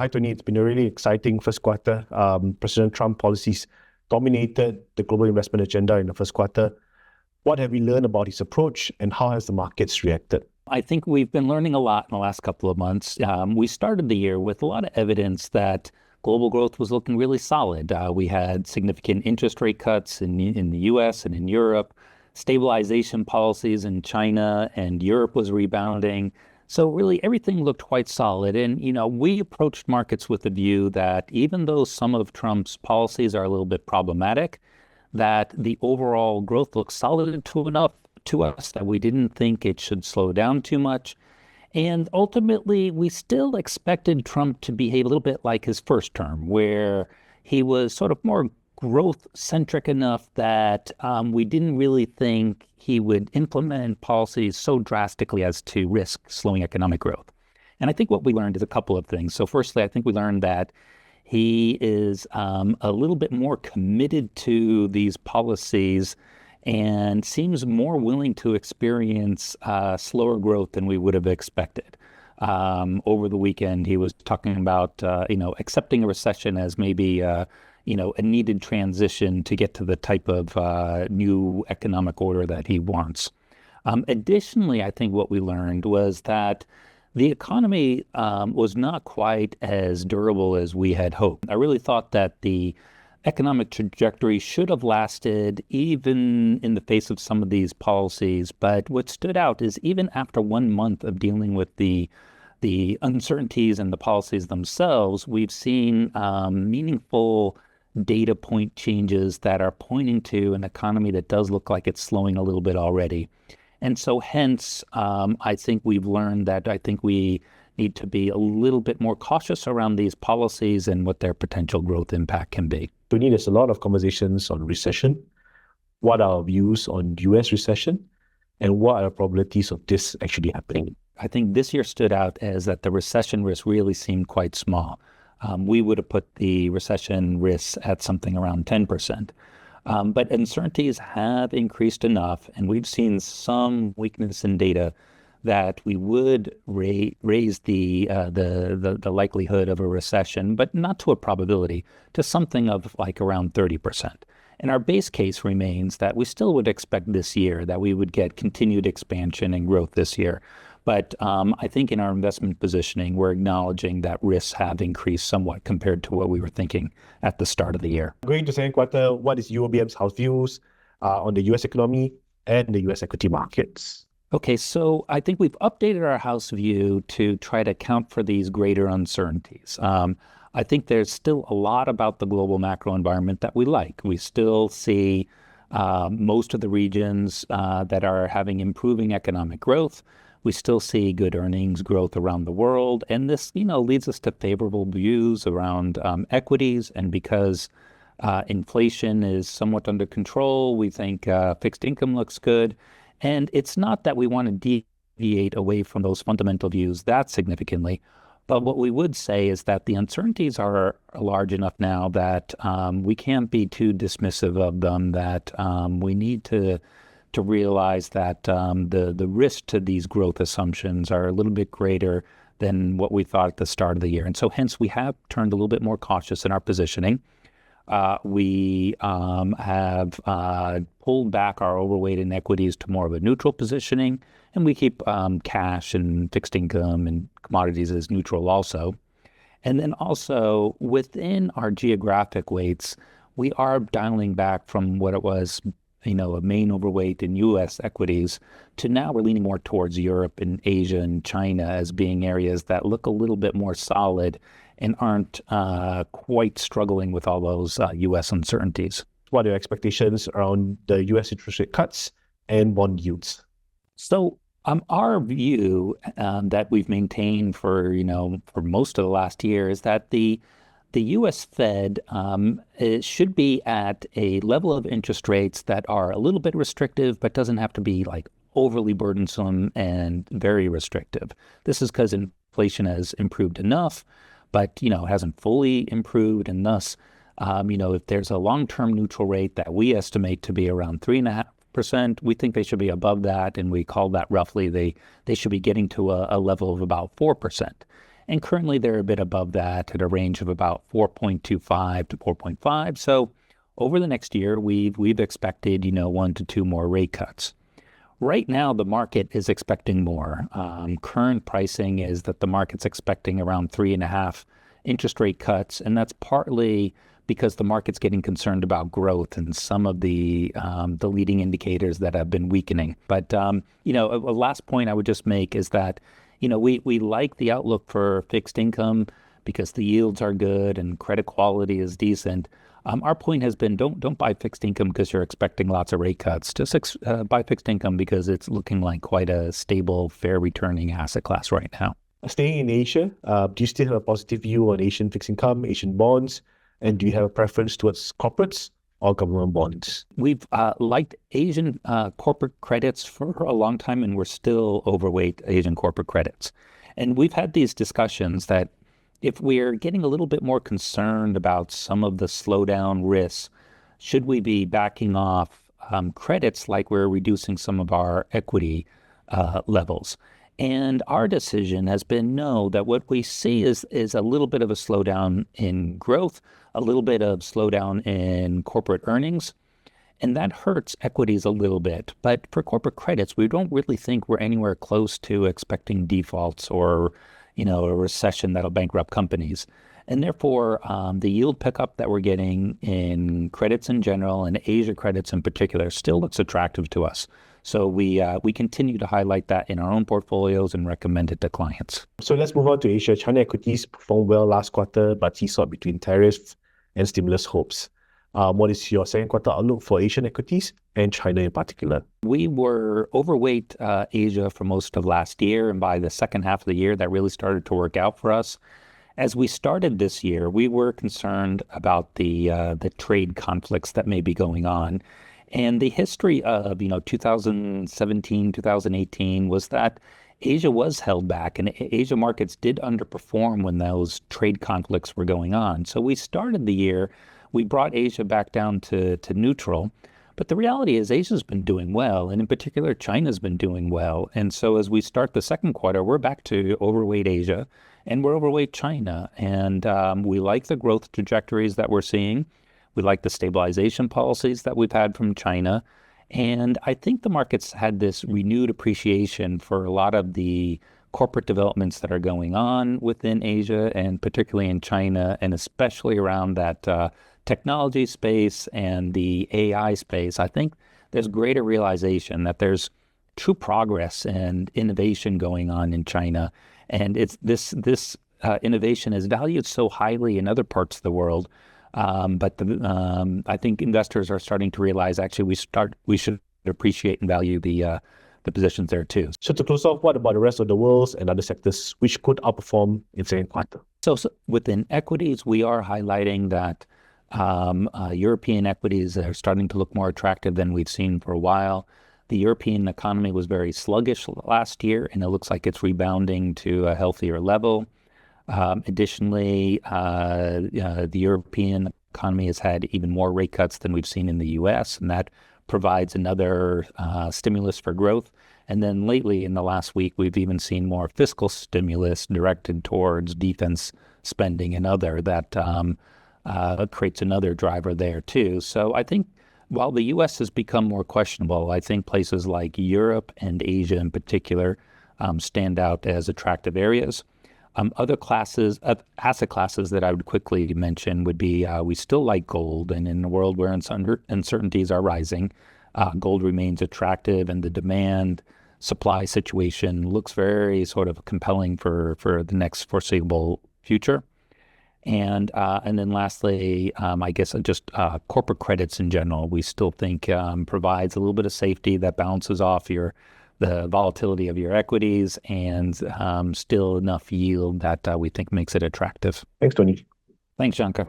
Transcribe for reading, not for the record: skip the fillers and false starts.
Hi, Tony. It's been a really exciting first quarter. President Trump policies dominated the global investment agenda in the first quarter. What have we learned about his approach and how has the markets reacted? I think we've been learning a lot in the last couple of months. We started the year with a lot of evidence that global growth was looking really solid. We had significant interest rate cuts in the US and in Europe, stabilization policies in China, and Europe was rebounding. So really everything looked quite solid. And, we approached markets with the view that even though some of Trump's policies are a little bit problematic, that the overall growth looks solid enough to us that we didn't think it should slow down too much. And ultimately, we still expected Trump to behave a little bit like his first term, where he was sort of more growth-centric enough that we didn't really think he would implement policies so drastically as to risk slowing economic growth. And I think what we learned is a couple of things. So firstly, I think we learned that he is a little bit more committed to these policies and seems more willing to experience slower growth than we would have expected. Over the weekend, he was talking about, accepting a recession as maybe, a needed transition to get to the type of new economic order that he wants. Additionally, I think what we learned was that the economy was not quite as durable as we had hoped. I really thought that the economic trajectory should have lasted even in the face of some of these policies. But what stood out is even after 1 month of dealing with the uncertainties and the policies themselves, we've seen meaningful data point changes that are pointing to an economy that does look like it's slowing a little bit already. And so hence, I think we've learned that I think we need to be a little bit more cautious around these policies and what their potential growth impact can be. Tony, there's a lot of conversations on recession. What are our views on US recession? And what are the probabilities of this actually happening? I think this year stood out as that the recession risk really seemed quite small. We would have put the recession risks at something around 10%. But uncertainties have increased enough, and we've seen some weakness in data that we would raise the likelihood of a recession, but not to a probability, to something of like around 30%. And our base case remains that we still would expect this year that we would get continued expansion and growth this year. But I think in our investment positioning, we're acknowledging that risks have increased somewhat compared to what we were thinking at the start of the year. Going to second quarter, what is UOBAM's house views on the US economy and the US equity markets? Okay, so I think we've updated our house view to try to account for these greater uncertainties. I think there's still a lot about the global macro environment that we like. We still see most of the regions that are having improving economic growth. We still see good earnings growth around the world. And this, leads us to favorable views around equities. And because inflation is somewhat under control, we think fixed income looks good. And it's not that we want to deviate away from those fundamental views that significantly, but what we would say is that the uncertainties are large enough now that we can't be too dismissive of them, that we need to realize that the risk to these growth assumptions are a little bit greater than what we thought at the start of the year. And so hence we have turned a little bit more cautious in our positioning. We have pulled back our overweight in equities to more of a neutral positioning, and we keep cash and fixed income and commodities as neutral also. And then also within our geographic weights, we are dialing back from what it was, a main overweight in U.S. equities to now we're leaning more towards Europe and Asia and China as being areas that look a little bit more solid and aren't quite struggling with all those U.S. uncertainties. What are your expectations around the U.S. interest rate cuts and bond yields? So our view that we've maintained for most of the last year is that the U.S. Fed it should be at a level of interest rates that are a little bit restrictive, but doesn't have to be like overly burdensome and very restrictive. This is because inflation has improved enough, but hasn't fully improved, and thus, if there's a long-term neutral rate that we estimate to be around 3.5%, we think they should be above that, and we call that roughly they should be getting to a level of about 4%. And currently they're a bit above that at a range of about 4.25 to 4.5. So over the next year, we've expected, 1 to 2 more rate cuts. Right now, the market is expecting more. Current pricing is that the market's expecting around 3.5 interest rate cuts, and that's partly because the market's getting concerned about growth and some of the leading indicators that have been weakening. But a last point I would just make is that we like the outlook for fixed income because the yields are good and credit quality is decent. Our point has been don't buy fixed income because you're expecting lots of rate cuts. Just buy fixed income because it's looking like quite a stable, fair returning asset class right now. Staying in Asia, do you still have a positive view on Asian fixed income, Asian bonds? And do you have a preference towards corporates or government bonds? We've liked Asian corporate credits for a long time, and we're still overweight Asian corporate credits. And we've had these discussions that if we're getting a little bit more concerned about some of the slowdown risks, should we be backing off credits like we're reducing some of our equity levels? And our decision has been no, that what we see is a little bit of a slowdown in growth, a little bit of slowdown in corporate earnings, and that hurts equities a little bit. But for corporate credits, we don't really think we're anywhere close to expecting defaults or a recession that'll bankrupt companies. And therefore, the yield pickup that we're getting in credits in general and Asia credits in particular still looks attractive to us. So we continue to highlight that in our own portfolios and recommend it to clients. So let's move on to Asia. China equities performed well last quarter, but seesawed between tariffs and stimulus hopes. What is your second quarter outlook for Asian equities and China in particular? We were overweight Asia for most of last year, and by the second half of the year, that really started to work out for us. As we started this year, we were concerned about the trade conflicts that may be going on. And the history of 2017, 2018 was that Asia was held back, and Asia markets did underperform when those trade conflicts were going on. So we started the year, we brought Asia back down to neutral. But the reality is Asia's been doing well, and in particular, China's been doing well. And so as we start the second quarter, we're back to overweight Asia, and we're overweight China. And we like the growth trajectories that we're seeing. We like the stabilization policies that we've had from China. And I think the market's had this renewed appreciation for a lot of the corporate developments that are going on within Asia, and particularly in China, and especially around that technology space and the AI space. I think there's greater realization that there's true progress and innovation going on in China. And it's this innovation is valued so highly in other parts of the world. But I think investors are starting to realize actually we should appreciate and value the positions there too. So to close off, what about the rest of the world and other sectors which could outperform in second quarter? So within equities, we are highlighting that European equities are starting to look more attractive than we've seen for a while. The European economy was very sluggish last year, and it looks like it's rebounding to a healthier level. Additionally, the European economy has had even more rate cuts than we've seen in the U.S., and that provides another stimulus for growth. And then lately, in the last week, we've even seen more fiscal stimulus directed towards defense spending and other that creates another driver there too. So I think while the U.S. has become more questionable, I think places like Europe and Asia in particular stand out as attractive areas. Other asset classes that I would quickly mention would be we still like gold, and in a world where uncertainties are rising, gold remains attractive, and the demand supply situation looks very sort of compelling for the next foreseeable future. And then lastly, I guess just corporate credits in general, we still think provides a little bit of safety that balances off the volatility of your equities and still enough yield that we think makes it attractive. Thanks, Tony. Thanks, Shankar.